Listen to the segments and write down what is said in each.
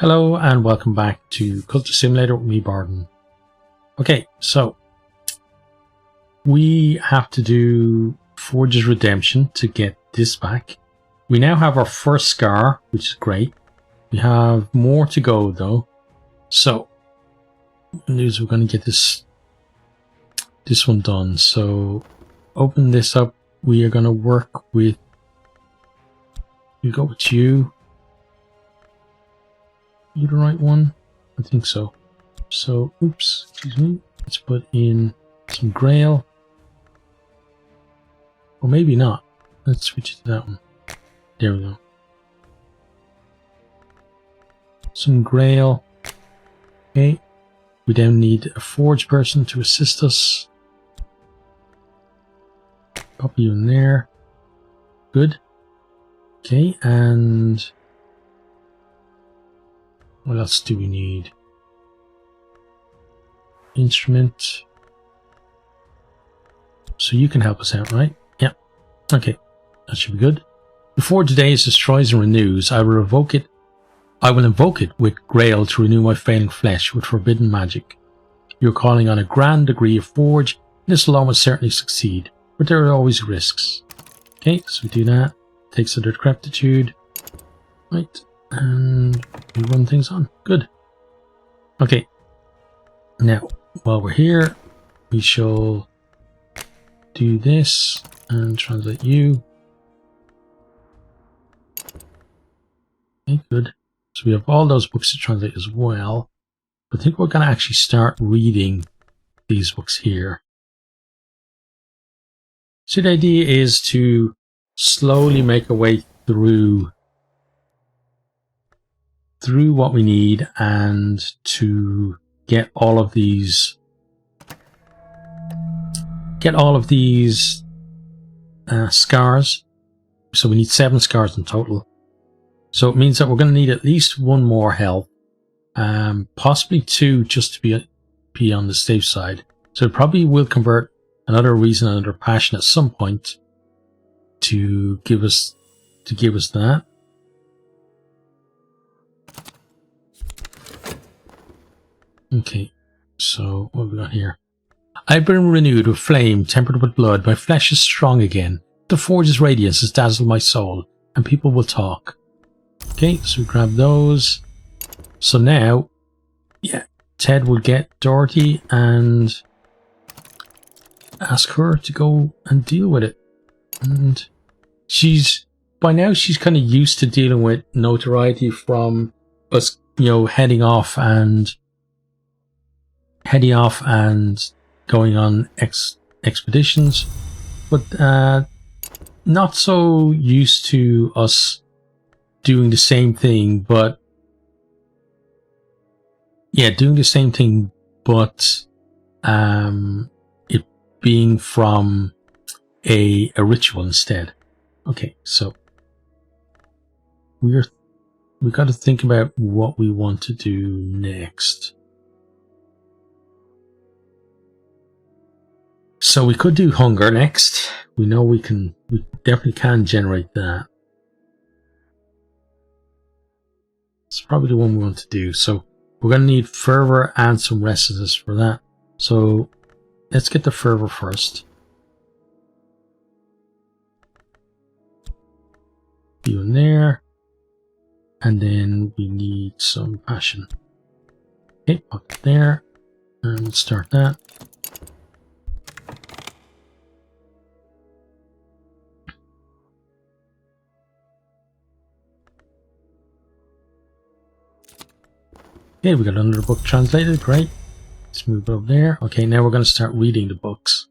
Hello and welcome back to Cultist Simulator with me, Barden. Okay, so we have to do Forge's Redemption to get this back. We now have our first scar, which is great. We have more to go though. So what we're going to get this one done. So open this up. We are going to work with, you go with you. You the right one? I think so. So, oops, excuse me. Let's put in some Grail. Or maybe not. Let's switch it to that one. There we go. Some Grail. Okay. We then need a Forge person to assist us. Pop you in there. Good. Okay, and what else do we need? Instrument. So you can help us out, right? Yeah. Okay. That should be good. Before today's destroys and renews, I will invoke it with Grail to renew my failing flesh with forbidden magic. You're calling on a grand degree of Forge. This will almost certainly succeed, but there are always risks. Okay, so we do that. Takes a decrepitude. Right. And we run things on. Good. Okay. Now, while we're here, we shall do this and translate you. Okay, good. So we have all those books to translate as well. I think we're going to actually start reading these books here. So the idea is to slowly make our way through what we need and to get all of these scars. So we need 7 scars in total. So it means that we're going to need at least 1 more health, possibly 2 just to be on the safe side. So it probably will convert another reason, another passion at some point to give us that. Okay, so what have we got here? I've been renewed with flame, tempered with blood. My flesh is strong again. The Forge's radiance has dazzled my soul, and people will talk. Okay, so we grab those. So now, yeah, Ted will get Dorothy and ask her to go and deal with it. And by now she's kind of used to dealing with notoriety from us, heading off and going on expeditions, but not so used to us doing the same thing, but it being from a ritual instead. Okay, so we've got to think about what we want to do next. So we could do hunger next. We know we definitely can generate that. It's probably the one we want to do. So we're going to need fervor and some restlessness for that. So let's get the fervor first. You in there. And then we need some passion. Okay, pop it there. And we'll start that. Okay, we got another book translated, great. Let's move over there. Okay, now we're going to start reading the books.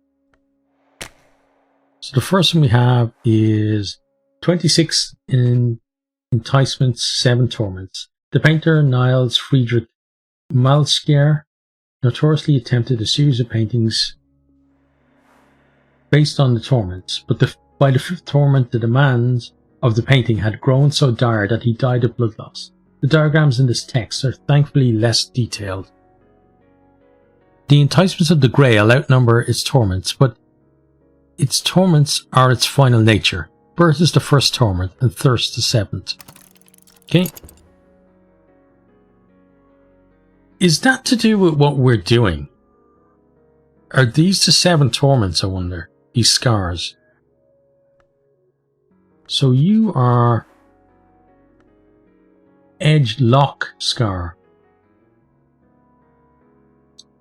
So the first one we have is 26 Enticements, 7 Torments. The painter Niels Friedrich Malskier notoriously attempted a series of paintings based on the torments, but by the 5th torment the demands of the painting had grown so dire that he died of blood loss. The diagrams in this text are thankfully less detailed. The enticements of the Grail outnumber its torments, but its torments are its final nature. Birth is the first torment, and thirst the 7th. Okay. Is that to do with what we're doing? Are these the 7 torments, I wonder? These scars. So you are Edge Lock Scar.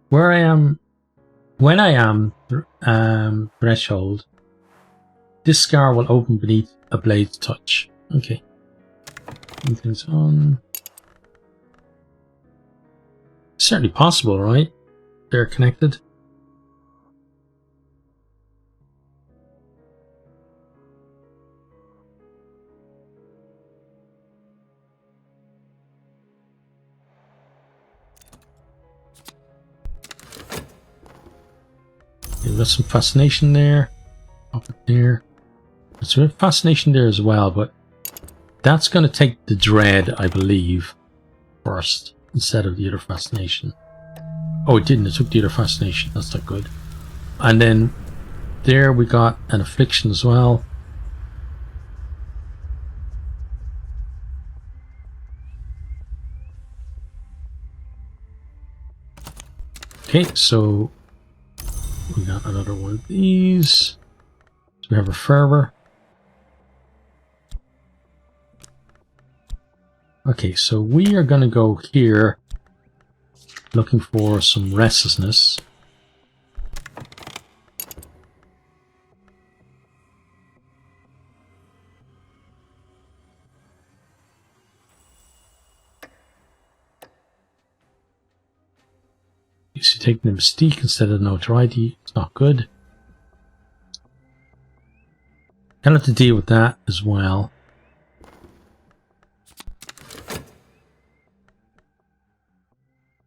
Where I am, when I am Threshold, this scar will open beneath a blade's touch. Okay. Anything's on. Certainly possible, right? They're connected. You've got some fascination there. Up there. There's a bit of fascination there as well, but that's going to take the dread, I believe, first, instead of the other fascination. Oh, it didn't. It took the other fascination. That's not good. And then there we got an affliction as well. Okay, so we got another one of these. So we have a fervor. Okay, so we are going to go here looking for some restlessness. You see, taking the mystique instead of the notoriety, it's not good. Gonna have to deal with that as well.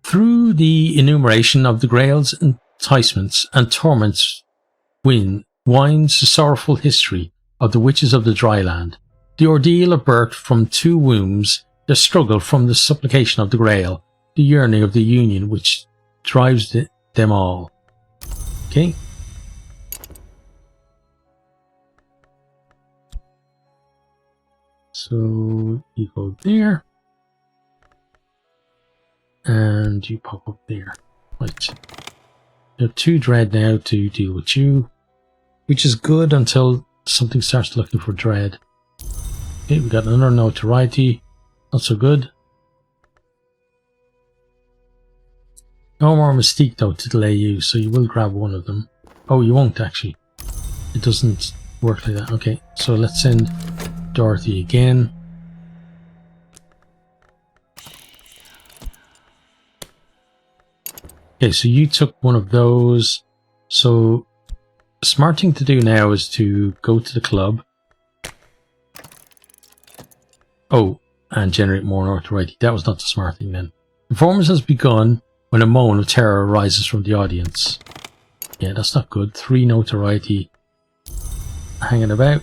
Through the enumeration of the Grail's enticements and torments winds the sorrowful history of the witches of the dry land, the ordeal of birth from 2 wombs, the struggle from the supplication of the Grail, the yearning of the union which drives them all. Okay. So you go there. And you pop up there. Right. You have 2 dread now to deal with you, which is good until something starts looking for dread. Okay, we got another notoriety. Not so good. No more mystique though to delay you, so you will grab one of them. Oh, you won't actually. It doesn't work like that. Okay, so let's send Dorothy again. Okay, so you took one of those. So, the smart thing to do now is to go to the club. Oh, and generate more notoriety. That was not the smart thing then. Performance has begun when a moan of terror arises from the audience. Yeah, that's not good. 3 notoriety hanging about.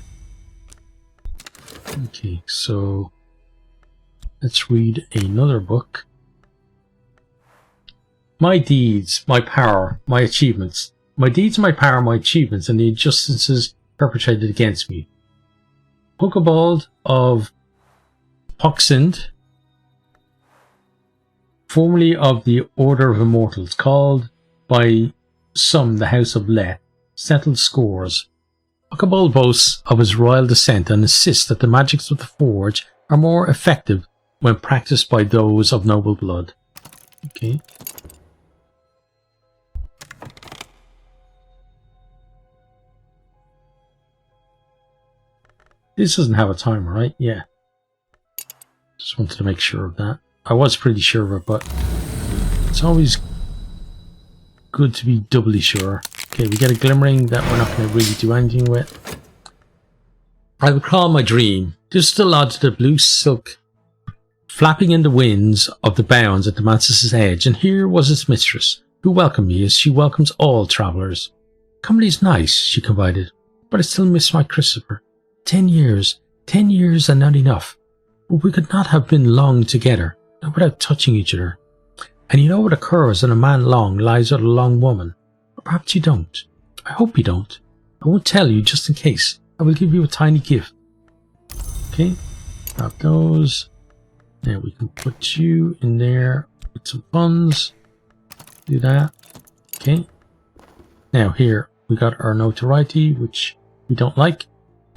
Okay, so let's read another book. My deeds, my power, my achievements. My deeds, my power, my achievements, and the injustices perpetrated against me. Hucabald of Poxind, formerly of the Order of Immortals, called by some the House of Leth, settled scores. Hucabald boasts of his royal descent and insists that the magics of the Forge are more effective when practiced by those of noble blood. Okay. This doesn't have a timer, right? Yeah. Just wanted to make sure of that. I was pretty sure of it, but it's always good to be doubly sure. Okay, we get a glimmering that we're not going to really do anything with. I recall my dream. This is the lodge of the blue silk flapping in the winds of the bounds at the Mansus's edge, and here was its mistress, who welcomed me as she welcomes all travellers. Company's nice, she confided, but I still miss my Christopher. 10 years and not enough. But we could not have been long together, not without touching each other. And you know what occurs when a man long lies with a long woman? Or perhaps you don't. I hope you don't. I won't tell you just in case. I will give you a tiny gift. Okay, grab those. Now we can put you in there. Get some funds. Do that. Okay. Now here we got our notoriety, which we don't like.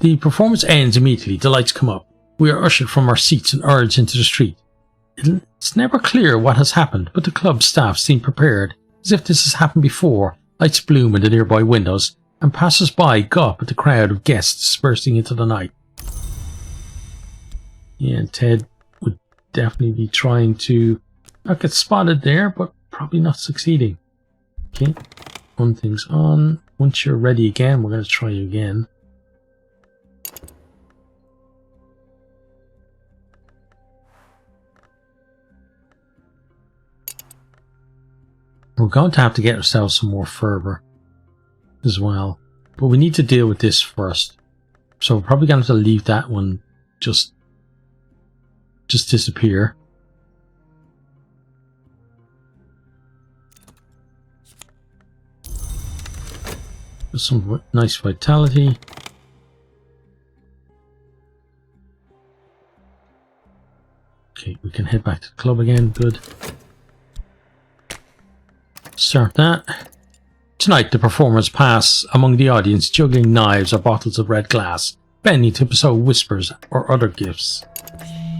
The performance ends immediately. The lights come up. We are ushered from our seats and urged into the street. It's never clear what has happened, but the club staff seem prepared, as if this has happened before. Lights bloom in the nearby windows, and passers-by gawp at the crowd of guests dispersing into the night. Yeah, and Ted would definitely be trying to not get spotted there, but probably not succeeding. Okay, one thing's on. Once you're ready again, we're going to try you again. We're going to have to get ourselves some more fervor as well. But we need to deal with this first. So we're probably going to have to leave that one just disappear. There's some nice vitality. Okay, we can head back to the club again. Good. Start that. Tonight the performers pass among the audience, juggling knives or bottles of red glass, bending to bestow whispers or other gifts.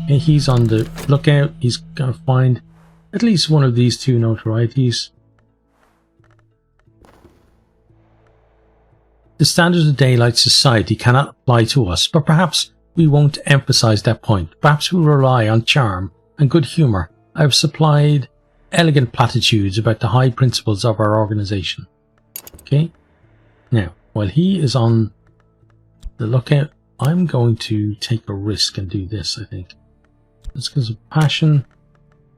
Okay, he's on the lookout. He's going to find at least one of these two notorieties. The standards of daylight society cannot apply to us, but perhaps we won't emphasize that point. Perhaps we'll rely on charm and good humour. I have supplied elegant platitudes about the high principles of our organization. Okay, now while he is on the lookout, I'm going to take a risk and do this. I think let's give some passion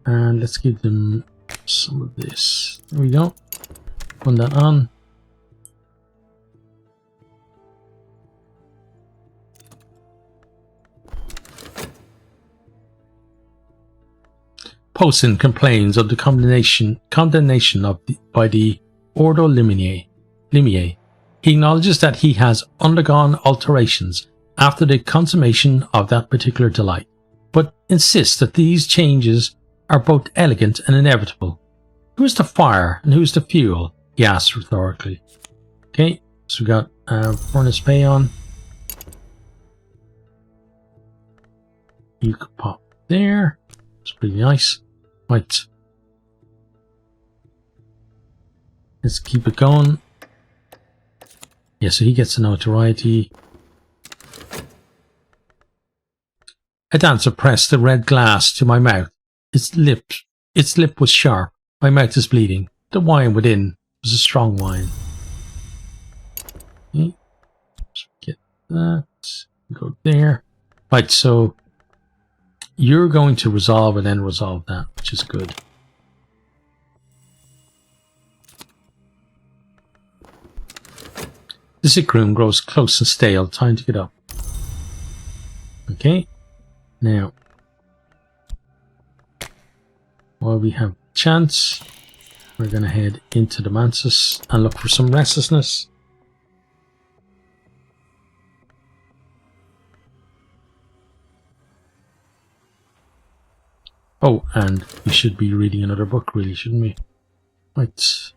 and let's give them some of this. There we go. Put that on. Poussin complains of the condemnation by the Ordo Limiae. He acknowledges that he has undergone alterations after the consummation of that particular delight, but insists that these changes are both elegant and inevitable. Who is the fire and who is the fuel? He asks rhetorically. Okay, so we got Furnace Pay on. You could pop there. It's pretty nice. Right. Let's keep it going. Yeah, so he gets a notoriety. A dancer pressed the red glass to my mouth. Its lip was sharp. My mouth is bleeding. The wine within was a strong wine. Okay. So get that. Go there. Right, so you're going to resolve and then resolve that, which is good. The sick room grows close and stale. Time to get up. Okay. Now, while we have chance, we're going to head into the Mansus and look for some restlessness. Oh, and we should be reading another book, really, shouldn't we? Right.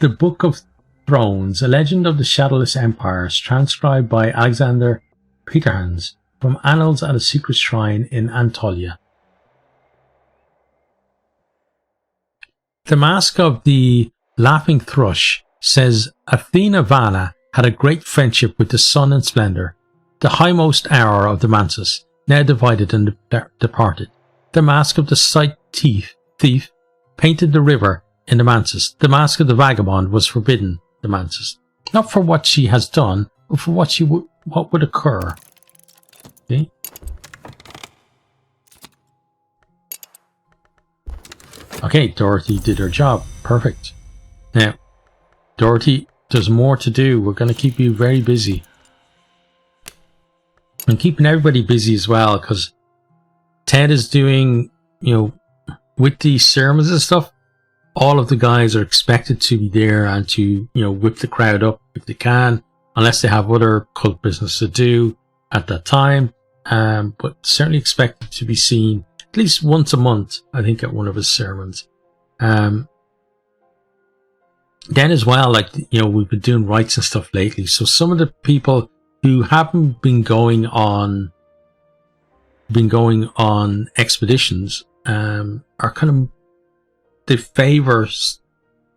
The Book of Thrones, a legend of the shadowless empires, transcribed by Alexander Peterhans from Annals at a Secret Shrine in Anatolia. The Mask of the Laughing Thrush says Athena Vala had a great friendship with the sun and splendour, the highmost hour of the Mansus, now divided and departed. The Mask of the Sight Thief painted the river in the Mansus. The Mask of the Vagabond was forbidden the Mansus, not for what she has done, but for what would occur. Okay. Okay, Dorothy did her job. Perfect. Now, Dorothy, there's more to do. We're going to keep you very busy. And keeping everybody busy as well, because Ted is doing, with these sermons and stuff, all of the guys are expected to be there and to, whip the crowd up if they can, unless they have other cult business to do at that time. But certainly expected to be seen at least once a month, I think, at one of his sermons. Then as well, like, you know, we've been doing rites and stuff lately. So some of the people who haven't been going on expeditions are kind of, they favor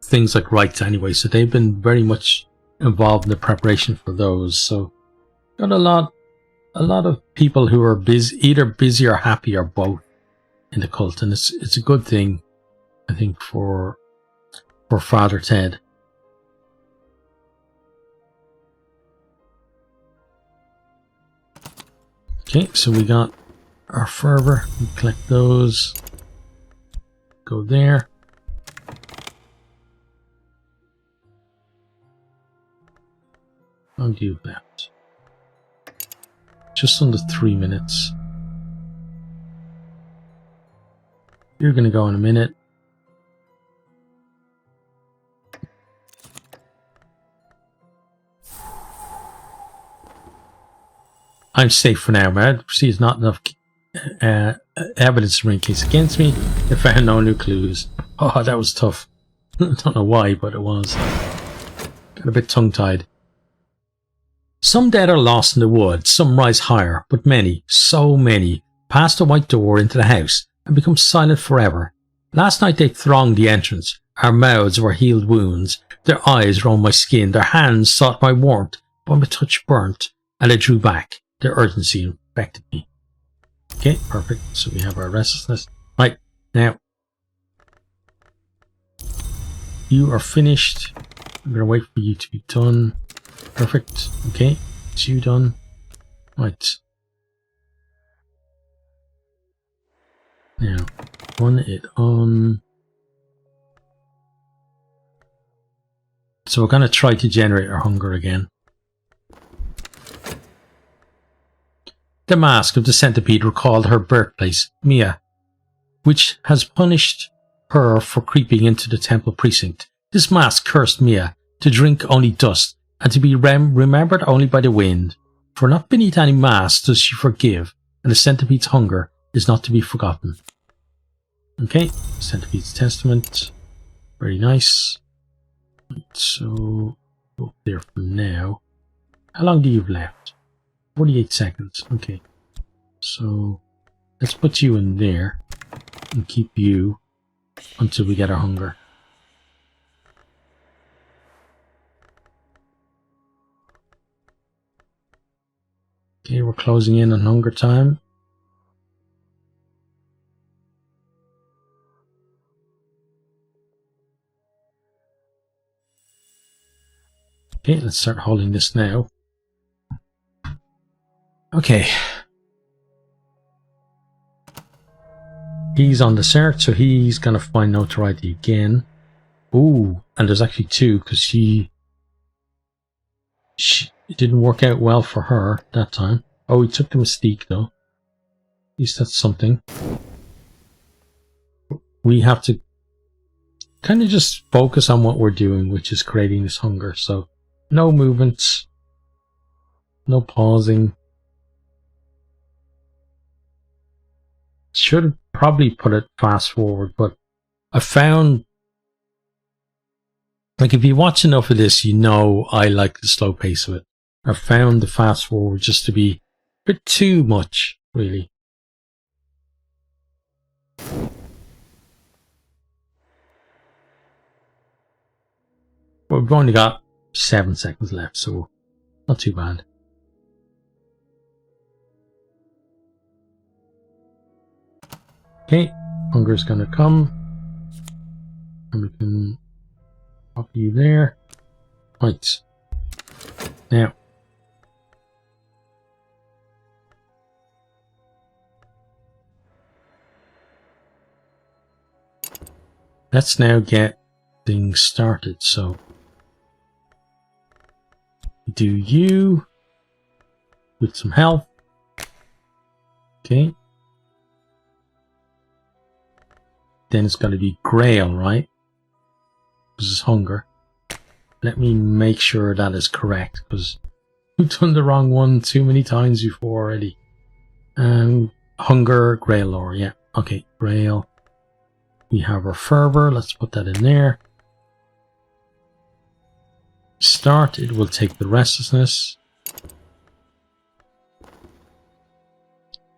things like rites anyway. So they've been very much involved in the preparation for those. So got a lot of people who are busy, either busy or happy or both in the cult, and it's a good thing, I think, for Father Ted. Okay, so we got our fervor. We collect those. Go there. How do you left? Just under 3 minutes. You're going to go in a minute. I'm safe for now, man. See, there's not enough evidence to bring a case against me. They found no new clues. Oh, that was tough. I don't know why, but it was. Got a bit tongue-tied. Some dead are lost in the woods, some rise higher, but many, so many, pass the white door into the house and become silent forever. Last night they thronged the entrance. Our mouths were healed wounds. Their eyes roamed my skin. Their hands sought my warmth, but my touch burnt, and I drew back. Their urgency infected me. Okay, perfect. So we have our restlessness. Right, now. You are finished. I'm going to wait for you to be done. Perfect. Okay, it's you done. Right. Now, run it on. So we're going to try to generate our hunger again. The mask of the centipede recalled her birthplace, Mia, which has punished her for creeping into the temple precinct. This mask cursed Mia to drink only dust and to be remembered only by the wind. For not beneath any mask does she forgive, and the centipede's hunger is not to be forgotten. Okay, centipede's testament. Very nice. So, go up there for now. How long do you have left? 48 seconds. Okay. So, let's put you in there and keep you until we get our hunger. Okay, we're closing in on hunger time. Okay, let's start holding this now. Okay. He's on the search, so he's gonna find notoriety again. Ooh, and there's actually two, because she it didn't work out well for her that time. Oh, he took the mystique though. At least that's something. We have to kind of just focus on what we're doing, which is creating this hunger. So, no movements, no pausing. Should have probably put it fast forward, but I found, like, if you watch enough of this, you know I like the slow pace of it. I found the fast forward just to be a bit too much, really. But we've only got 7 seconds left, so not too bad. Okay, hunger's gonna come. And we can pop you there. Right. Now. Let's now get things started. So, do you with some health. Okay. Then it's got to be Grail, right? This is hunger. Let me make sure that is correct, because we've done the wrong one too many times before already. Hunger, Grail lore, yeah. Okay, Grail. We have our fervor. Let's put that in there. Start. It will take the restlessness.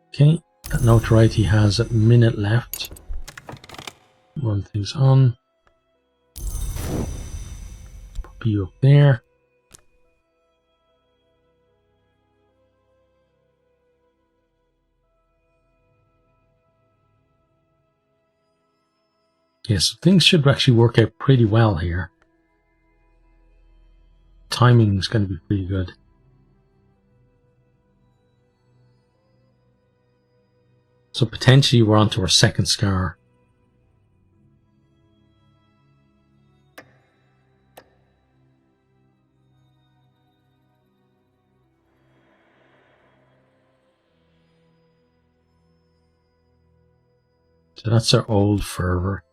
Okay, that notoriety has a minute left. Run things on. Put you up there. Yeah, so things should actually work out pretty well here. Timing is going to be pretty good. So potentially we're onto our second scar. So that's our old fervor.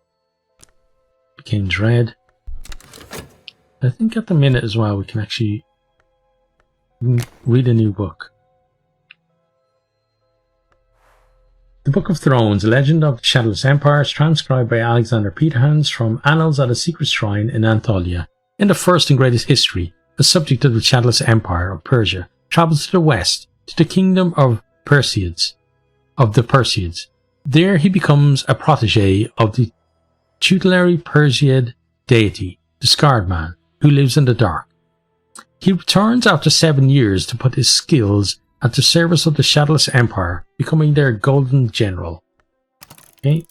Became dread. I think at the minute as well we can actually read a new book. The Book of Thrones, a legend of the Shadowless Empire, is transcribed by Alexander Peterhans from Annals at a Secret Shrine in Anatolia. In the first and greatest history, the subject of the Shadowless Empire of Persia travels to the west, to the kingdom of the Perseids. There he becomes a protege of the tutelary Perseid deity, the Scarred Man, who lives in the dark. He returns after 7 years to put his skills at the service of the Shadowless Empire, becoming their golden general. Okay.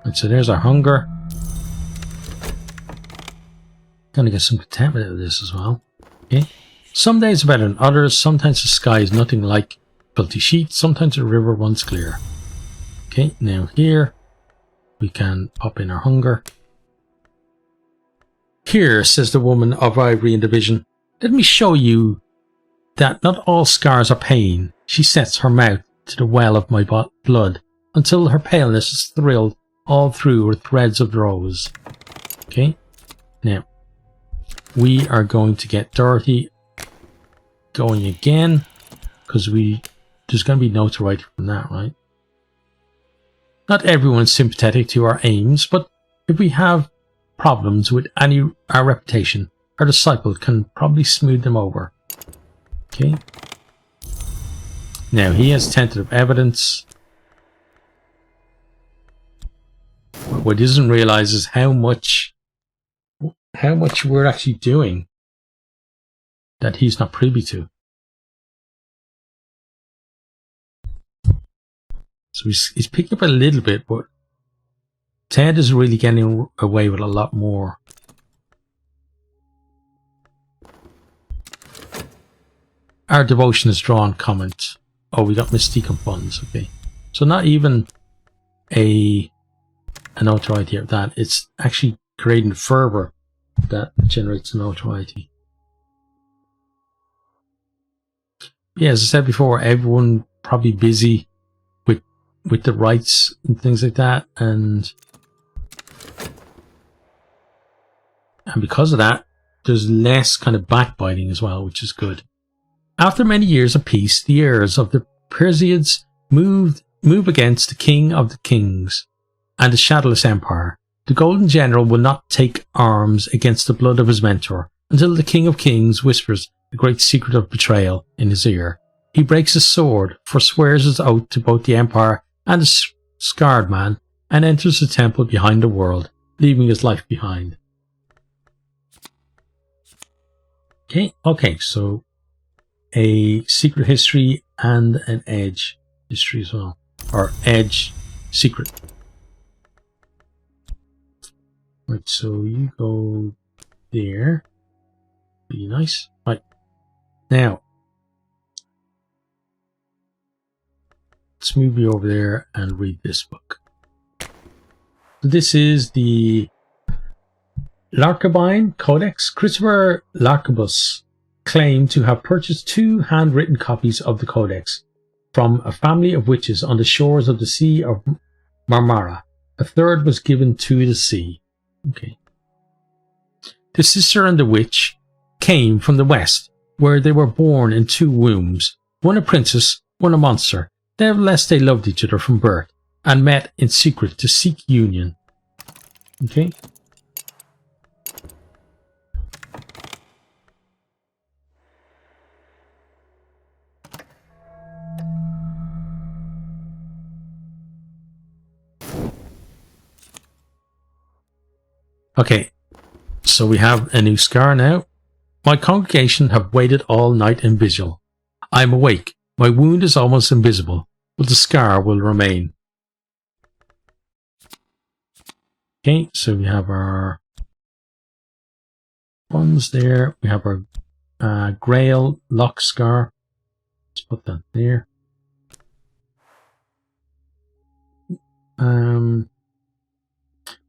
Right, so there's our hunger. Gonna get some contentment out of this as well. Okay. Some days are better than others. Sometimes the sky is nothing like filthy sheets. Sometimes the river runs clear. Okay, now here we can pop in our hunger. Here, says the woman of ivory in the vision, let me show you that not all scars are pain. She sets her mouth to the well of my blood until her paleness is thrilled all through her threads of rose. Okay, now we are going to get Dorothy going again because there's going to be notoriety from that, right? Not everyone's sympathetic to our aims, but if we have problems with our reputation, our disciple can probably smooth them over. Okay. Now he has tentative evidence. What he doesn't realize is how much we're actually doing that he's not privy to. So he's picked up a little bit, but Ted is really getting away with a lot more. Our devotion is drawn comment. Oh, we got Mystique on funds. Okay. So not even a notoriety of that. It's actually creating fervor that generates notoriety. Yeah, as I said before, everyone probably busy with the rights and things like that, and because of that, there's less kind of backbiting as well, which is good. After many years of peace, the heirs of the Perseids move against the King of the Kings and the Shadowless Empire. The Golden General will not take arms against the blood of his mentor until the King of Kings whispers the great secret of betrayal in his ear. He breaks his sword, forswears his oath to both the Empire and the Scarred Man, and enters the temple behind the world, leaving his life behind. Okay, so a secret history and an edge history as well. Or edge secret. Right, so you go there. Be nice. Right. Now, let's move you over there and read this book. This is the Larcabine Codex. Christopher Larcabus claimed to have purchased 2 handwritten copies of the Codex from a family of witches on the shores of the Sea of Marmara. A third was given to the sea. Okay. The sister and the witch came from the west, where they were born in 2 wombs, one a princess, one a monster. Nevertheless, they loved each other from birth, and met in secret to seek union. Okay. Okay, so we have a new scar now. My congregation have waited all night in vigil. I am awake. My wound is almost invisible, but the scar will remain. Okay, so we have our ones there. We have our Grail lock scar. Let's put that there.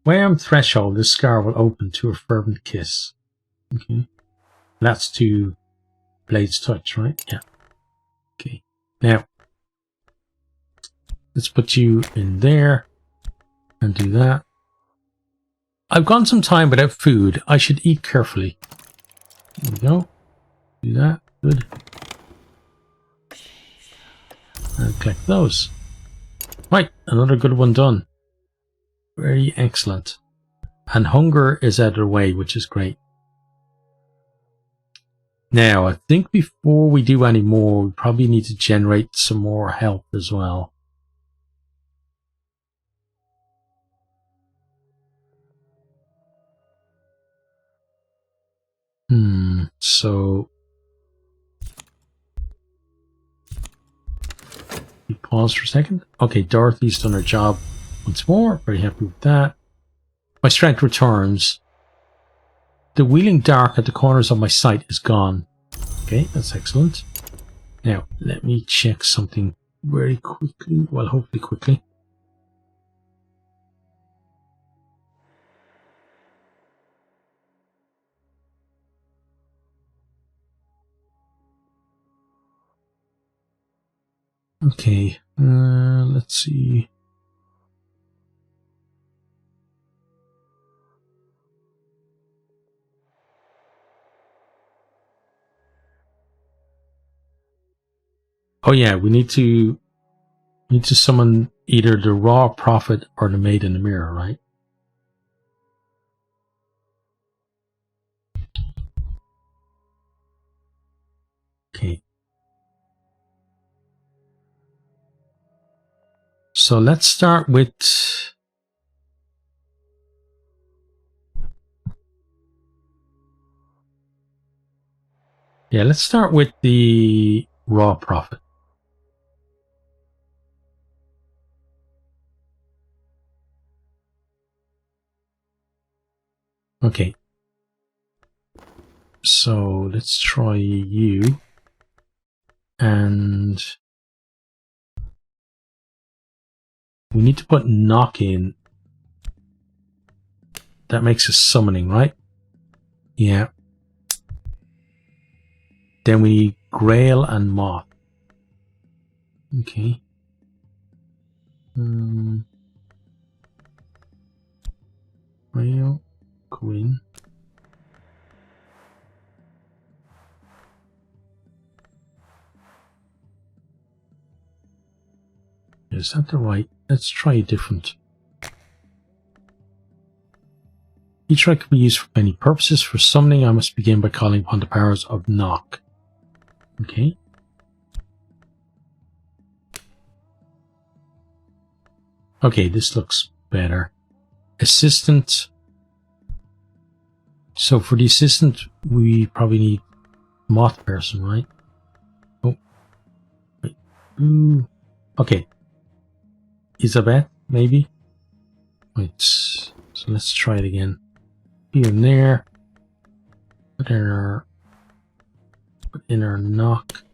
Where threshold, this scar will open to a fervent kiss. Okay. That's to Blade's touch, right? Yeah. Okay. Now, let's put you in there and do that. I've gone some time without food. I should eat carefully. There we go. Do that. Good. And collect those. Right. Another good one done. Very excellent. And hunger is out of the way, which is great. Now, I think before we do any more, we probably need to generate some more health as well. So we pause for a second. Okay, Dorothy's done her job once more. Very happy with that. My strength returns. The wheeling dark at the corners of my sight is gone. Okay, that's excellent. Now, let me check something very quickly. Well, hopefully quickly. Okay, let's see. Oh yeah, we need to summon either the raw prophet or the maid in the mirror, right? Okay. So let's start with let's start with the raw prophet. Okay. So let's try you. And we need to put knock in. That makes us summoning, right? Yeah. Then we need Grail and Moth. Okay. Grail, Queen. Is that the right? Let's try a different. Each right can be used for many purposes. For summoning, I must begin by calling upon the powers of knock. Okay. Okay, this looks better. Assistant. So for the assistant, we probably need moth person, right? Oh. Wait. Ooh. Okay. Elizabeth, maybe? Wait. So let's try it again. Here and there. Put in our knock.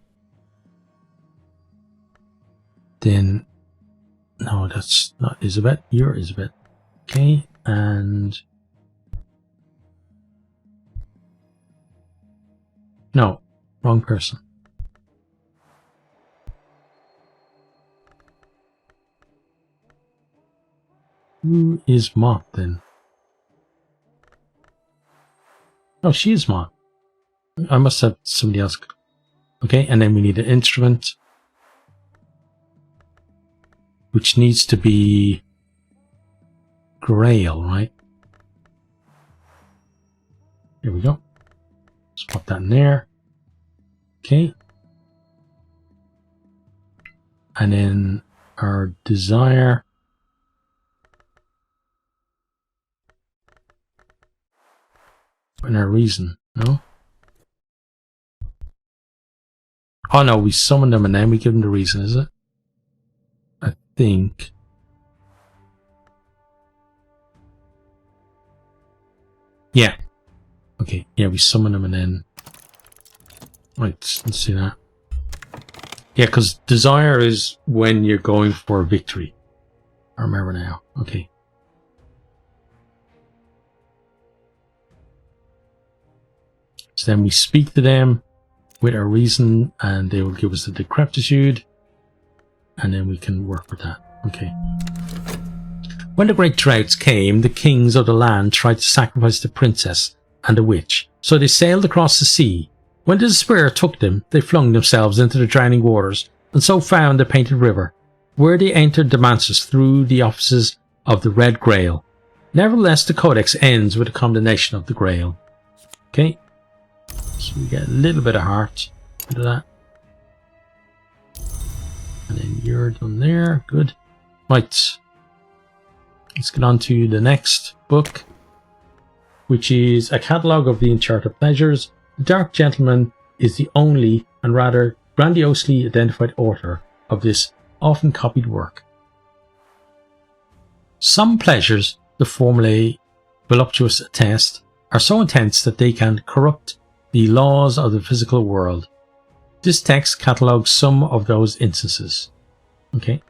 Then, no, that's not Elizabeth. You're Elizabeth. Okay, and no, wrong person. Who is Moth then? Oh, she is Moth. I must have somebody else. Okay, and then we need an instrument, which needs to be Grail, right? Here we go. Let's pop that in there. Okay. And then our desire. And our reason, no? Oh no, we summon them and then we give them the reason, is it? I think. Yeah. Okay, yeah, we summon them and then... Right, let's see that. Yeah, because desire is when you're going for a victory. I remember now. Okay. So then we speak to them with our reason and they will give us the decrepitude. And then we can work with that. Okay. When the great droughts came, the kings of the land tried to sacrifice the princess and the witch. So they sailed across the sea. When the despair took them, they flung themselves into the drowning waters and so found the painted river, where they entered Damascus through the offices of the Red Grail. Nevertheless, the codex ends with a condemnation of the Grail. Okay. So we get a little bit of heart out of that. And then you're done there. Good. Right. Let's get on to the next book, which is a catalogue of the Uncharted Pleasures. The Dark Gentleman is the only and rather grandiosely identified author of this often copied work. Some pleasures, the formulae voluptuous attest, are so intense that they can corrupt the laws of the physical world. This text catalogues some of those instances. Okay.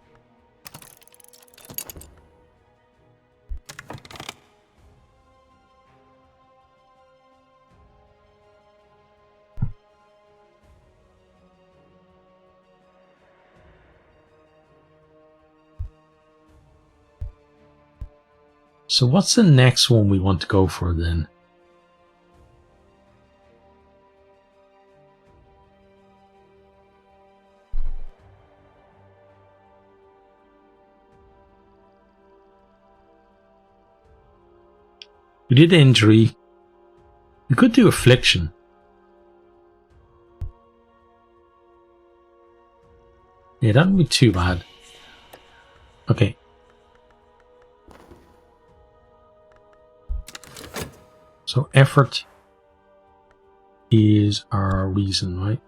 So what's the next one we want to go for then? We did injury. We could do affliction. Yeah, that wouldn't be too bad. Okay. So effort is our reason, right?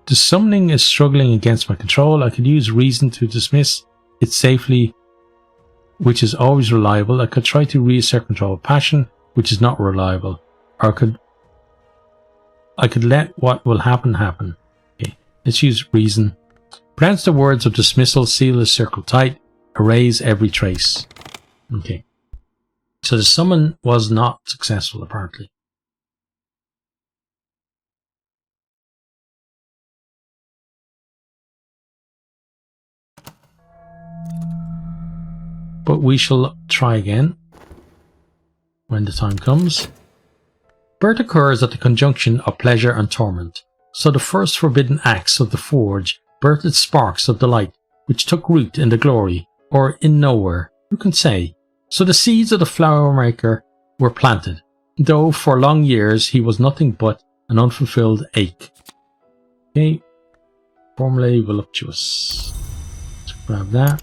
The summoning is struggling against my control. I could use reason to dismiss it safely, which is always reliable. I could try to reassert control of passion, which is not reliable. Or I could let what will happen happen. Okay, let's use reason. Pronounce the words of dismissal, seal the circle tight, erase every trace. Okay. So the summon was not successful, apparently. But we shall try again when the time comes. Birth occurs at the conjunction of pleasure and torment. So the first forbidden acts of the forge birthed sparks of delight, which took root in the glory, or in nowhere, who can say? So the seeds of the flower maker were planted, though for long years he was nothing but an unfulfilled ache. Okay, formulae voluptuous. Let's grab that.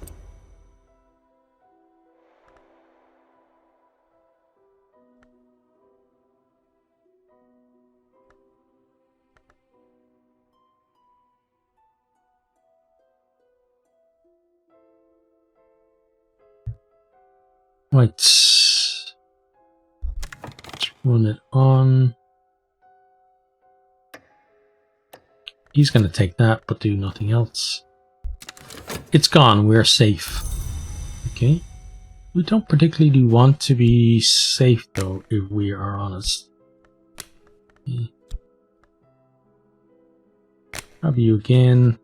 Right, let's run it on. He's going to take that, but do nothing else. It's gone. We're safe. Okay. We don't particularly want to be safe, though, if we are honest. Okay. Have you again.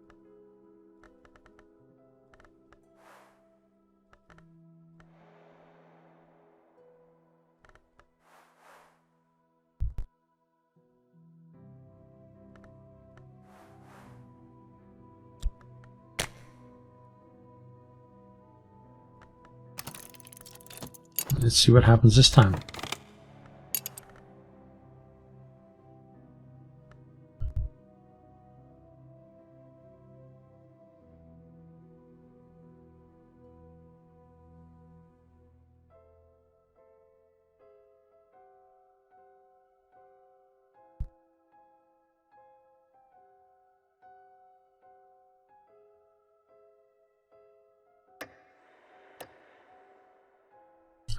Let's see what happens this time.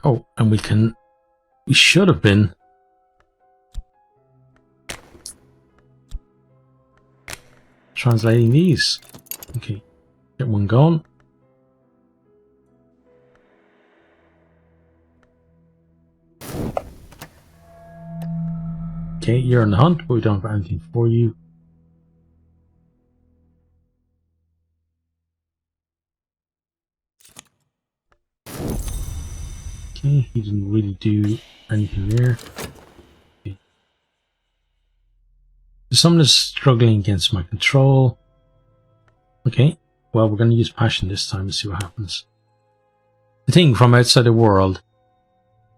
Oh, and we should have been translating these. Okay, get one going. Okay, you're on the hunt, but we don't have anything for you. Okay, he didn't really do anything there. Okay. Someone is struggling against my control. Okay, well, we're going to use passion this time and see what happens. The thing from outside the world,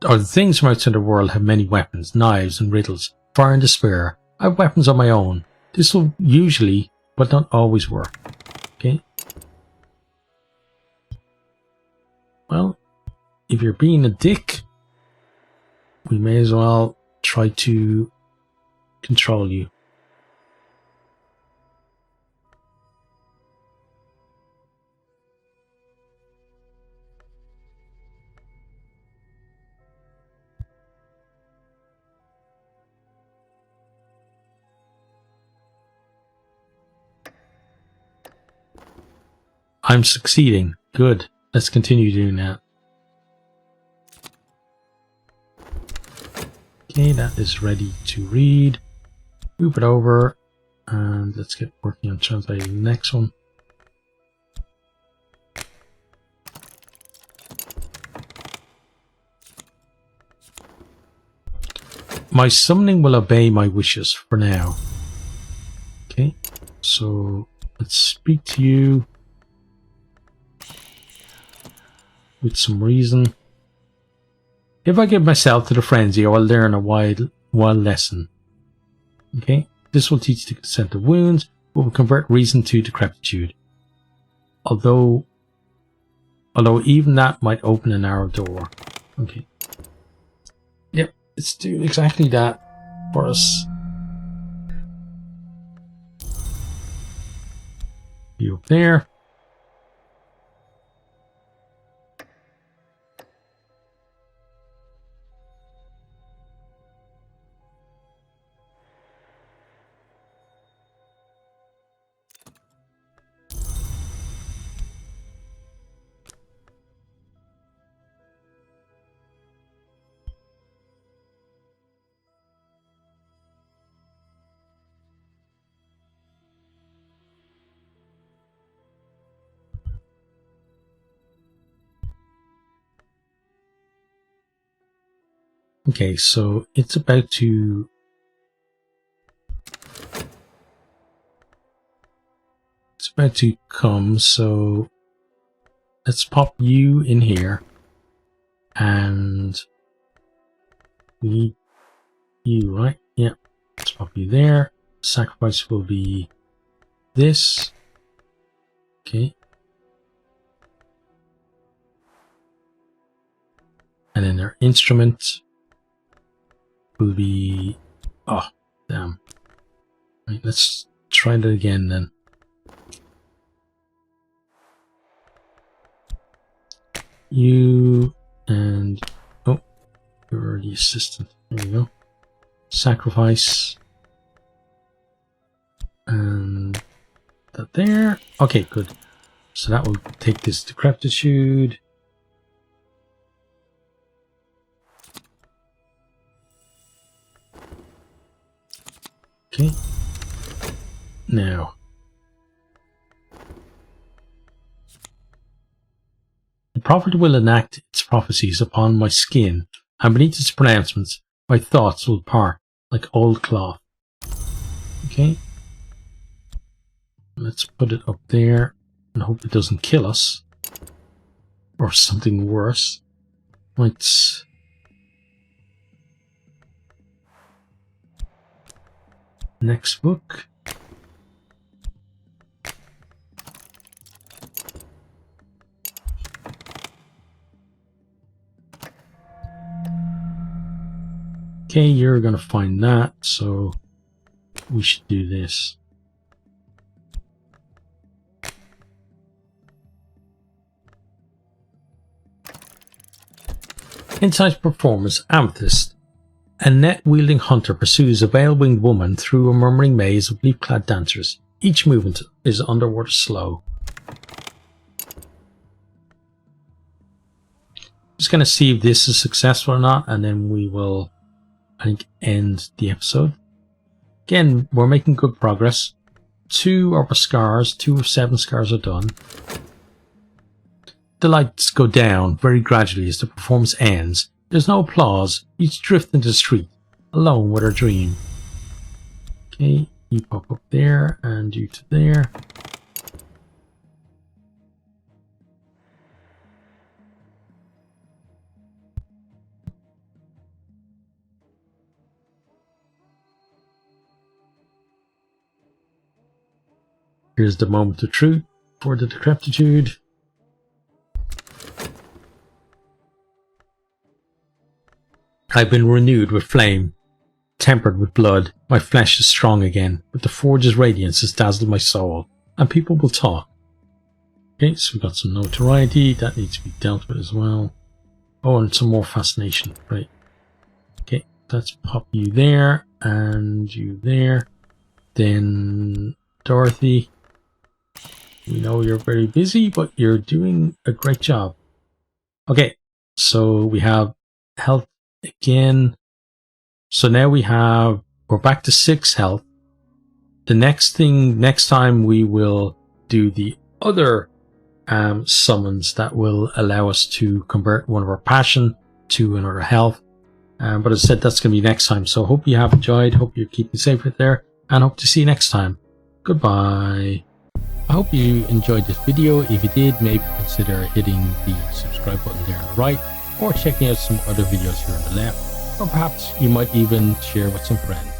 or the things from outside the world have many weapons, knives and riddles, fire and despair. I have weapons of my own. This will usually, but not always work. Okay. Well, if you're being a dick, we may as well try to control you. I'm succeeding. Good. Let's continue doing that. Okay, that is ready to read. Move it over and let's get working on translating the next one. My summoning will obey my wishes for now. Okay, so let's speak to you with some reason. If I give myself to the frenzy, I will learn a wild lesson. Okay, this will teach the consent of wounds, but will convert reason to decrepitude. Although even that might open a narrow door. Okay. Yep, it's doing exactly that for us. You up there. Okay, so it's about to come, so let's pop you in here and we need you, right? Yeah, let's pop you there. Sacrifice will be this. Okay. And then our instrument will be, oh, damn. Right, let's try that again then. You and, oh, you're the assistant. There you go. Sacrifice. And that there. Okay, good. So that will take this decrepitude. Okay. Now. The prophet will enact its prophecies upon my skin, and beneath its pronouncements, my thoughts will part like old cloth. Okay. Let's put it up there and hope it doesn't kill us. Or something worse. Right. Next book. Okay, you're gonna find that, so we should do this. Insight performance, Amethyst. A net-wielding hunter pursues a veil-winged woman through a murmuring maze of leaf-clad dancers. Each movement is underwater slow. Just going to see if this is successful or not, and then we will, I think, end the episode. Again, we're making good progress. 2 of our scars, 2 of 7 scars are done. The lights go down very gradually as the performance ends. There's no applause. Each drift into the street, alone with our dream. Okay, you pop up there, and you to there. Here's the moment of truth for the decrepitude. I've been renewed with flame, tempered with blood. My flesh is strong again, but the forge's radiance has dazzled my soul, and people will talk. Okay, so we've got some notoriety. That needs to be dealt with as well. Oh, and some more fascination. Right. Okay, let's pop you there, and you there. Then Dorothy. We know you're very busy, but you're doing a great job. Okay, so we have health again. So now we're back to 6 health. The next time we will do the other summons that will allow us to convert one of our passion to another health. But as I said, that's going to be next time. So hope you have enjoyed. Hope you're keeping safe out there, and hope to see you next time. Goodbye. I hope you enjoyed this video. If you did, maybe consider hitting the subscribe button there on the right, or checking out some other videos here on the left, or perhaps you might even share with some friends.